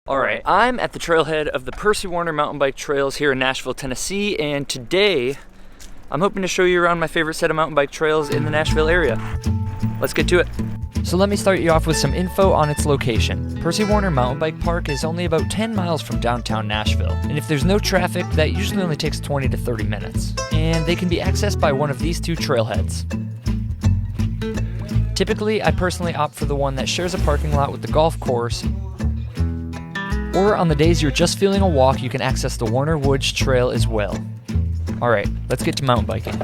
Alright, I'm at the trailhead of the Percy mountain bike trails here in Nashville, Tennessee, and today I'm hoping to show you around my favorite set of mountain bike trails in the Nashville area. Let's get to it. So let me start you off with some info on its location. Percy Mountain Bike Park is only about 10 miles from downtown Nashville, and if there's no traffic, that usually only takes 20 to 30 minutes. And they can be accessed by one of these two trailheads. Typically, I personally opt for the one that shares a parking lot with the golf course, or on the days you're just feeling a walk, you can access the Warner Woods Trail as well. Alright, let's get to mountain biking.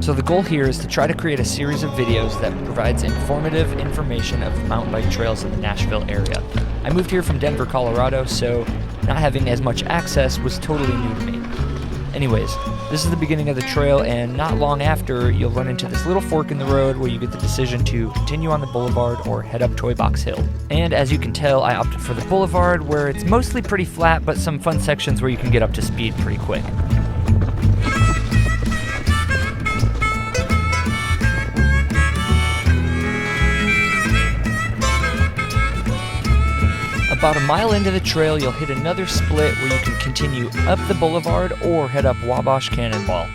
So the goal here is to try to create a series of videos that provides informative information of the mountain bike trails in the Nashville area. I moved here from Denver, Colorado, so not having as much access was totally new to me. Anyways, this is the beginning of the trail, and not long after, you'll run into this little fork in the road where you get the decision to continue on the boulevard or head up Toy Box Hill. And as you can tell, I opted for the boulevard, where it's mostly pretty flat, but some fun sections where you can get up to speed pretty quick. About a mile into the trail, you'll hit another split where you can continue up the boulevard or head up Wabash Cannonball.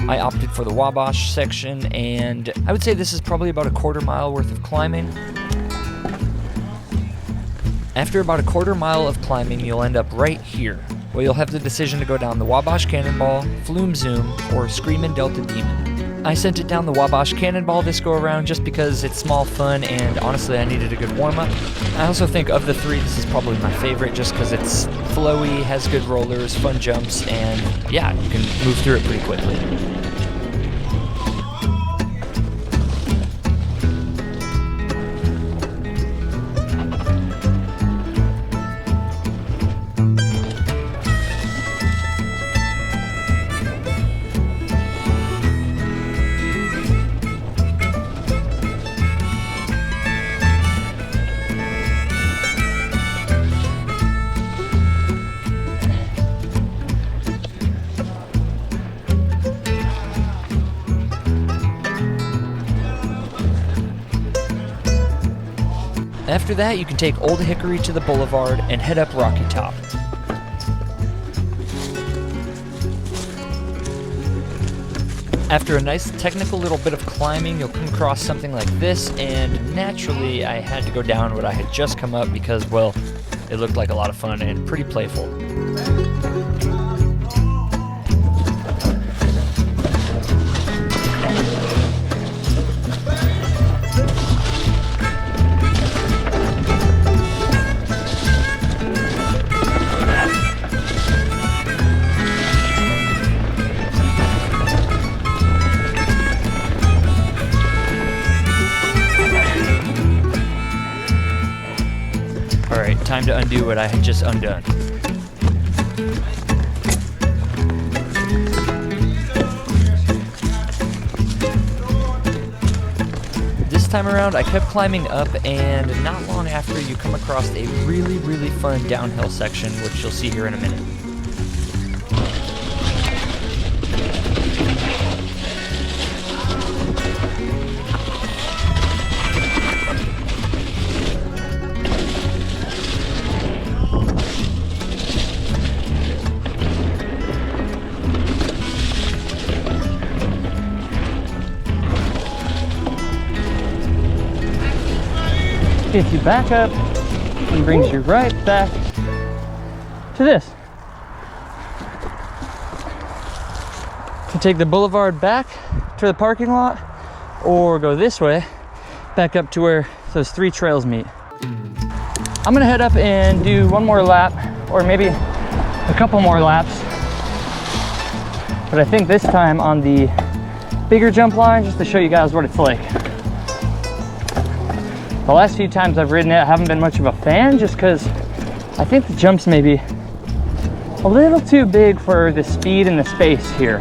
I opted for the Wabash section, and I would say this is probably about a quarter mile worth of climbing. After about a quarter mile of climbing, you'll end up right here, where you'll have the decision to go down the Wabash Cannonball, Flume Zoom, or Screamin' Delta Demon. I sent it down the Wabash Cannonball this go around just because it's small fun, and honestly I needed a good warm-up. I also think of the three, this is probably my favorite just because it's flowy, has good rollers, fun jumps, and yeah, you can move through it pretty quickly. After that, you can take Old Hickory to the boulevard and head up Rocky Top. After a nice technical little bit of climbing, you'll come across something like this, and naturally I had to go down what I had just come up because, well, it looked like a lot of fun and pretty playful. Alright, time to undo what I had just undone. This time around, I kept climbing up, and not long after, you come across a really fun downhill section, which you'll see here in a minute. Gets you back up and brings you right back to this. You can take the boulevard back to the parking lot or go this way back up to where those three trails meet. I'm gonna head up and do one more lap, or maybe a couple more laps, but I think this time on the bigger jump line, just to show you guys what it's like. The last few times I've ridden it, I haven't been much of a fan just because I think the jumps may be a little too big for the speed and the space here.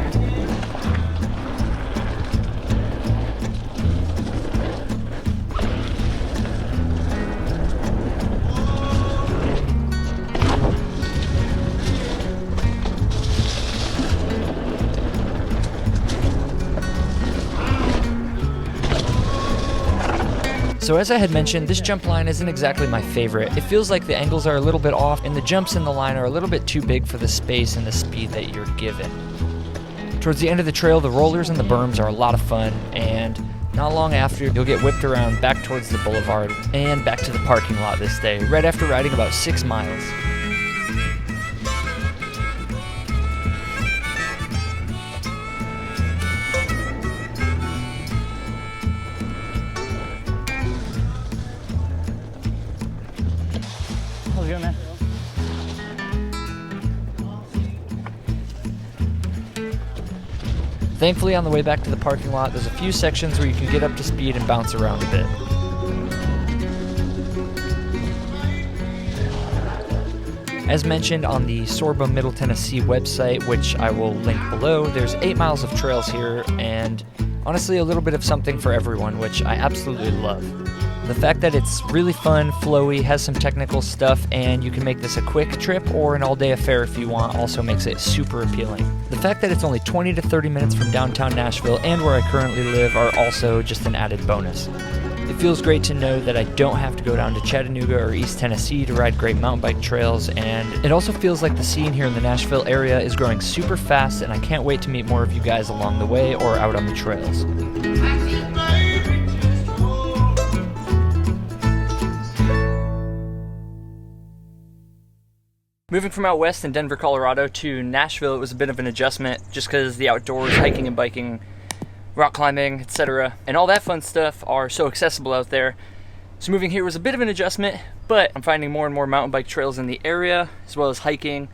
So as I had mentioned, this jump line isn't exactly my favorite. It feels like the angles are a little bit off and the jumps in the line are a little bit too big for the space and the speed that you're given. Towards the end of the trail, the rollers and the berms are a lot of fun, and not long after, you'll get whipped around back towards the boulevard and back to the parking lot this day, right after riding about 6 miles. How's it going, man? Thankfully, on the way back to the parking lot, there's a few sections where you can get up to speed and bounce around a bit. As mentioned on the Sorba Middle Tennessee website, which I will link below, there's 8 miles of trails here, and honestly a little bit of something for everyone, which I absolutely love. The fact that it's really fun, flowy, has some technical stuff, and you can make this a quick trip or an all-day affair if you want also makes it super appealing. The fact that it's only 20 to 30 minutes from downtown Nashville and where I currently live are also just an added bonus. It feels great to know that I don't have to go down to Chattanooga or East Tennessee to ride great mountain bike trails, and it also feels like the scene here in the Nashville area is growing super fast, and I can't wait to meet more of you guys along the way or out on the trails. Moving from out west in Denver, Colorado to Nashville, it was a bit of an adjustment just because the outdoors, hiking and biking, rock climbing, etc., and all that fun stuff are so accessible out there. So moving here was a bit of an adjustment, but I'm finding more and more mountain bike trails in the area, as well as hiking,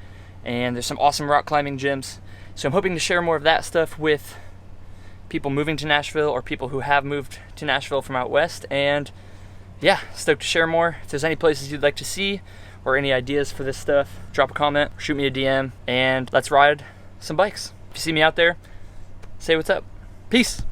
and there's some awesome rock climbing gyms. So I'm hoping to share more of that stuff with people moving to Nashville or people who have moved to Nashville from out west, and yeah, stoked to share more. If there's any places you'd like to see, or any ideas for this stuff, drop a comment, shoot me a DM, and let's ride some bikes. If you see me out there, say what's up. Peace.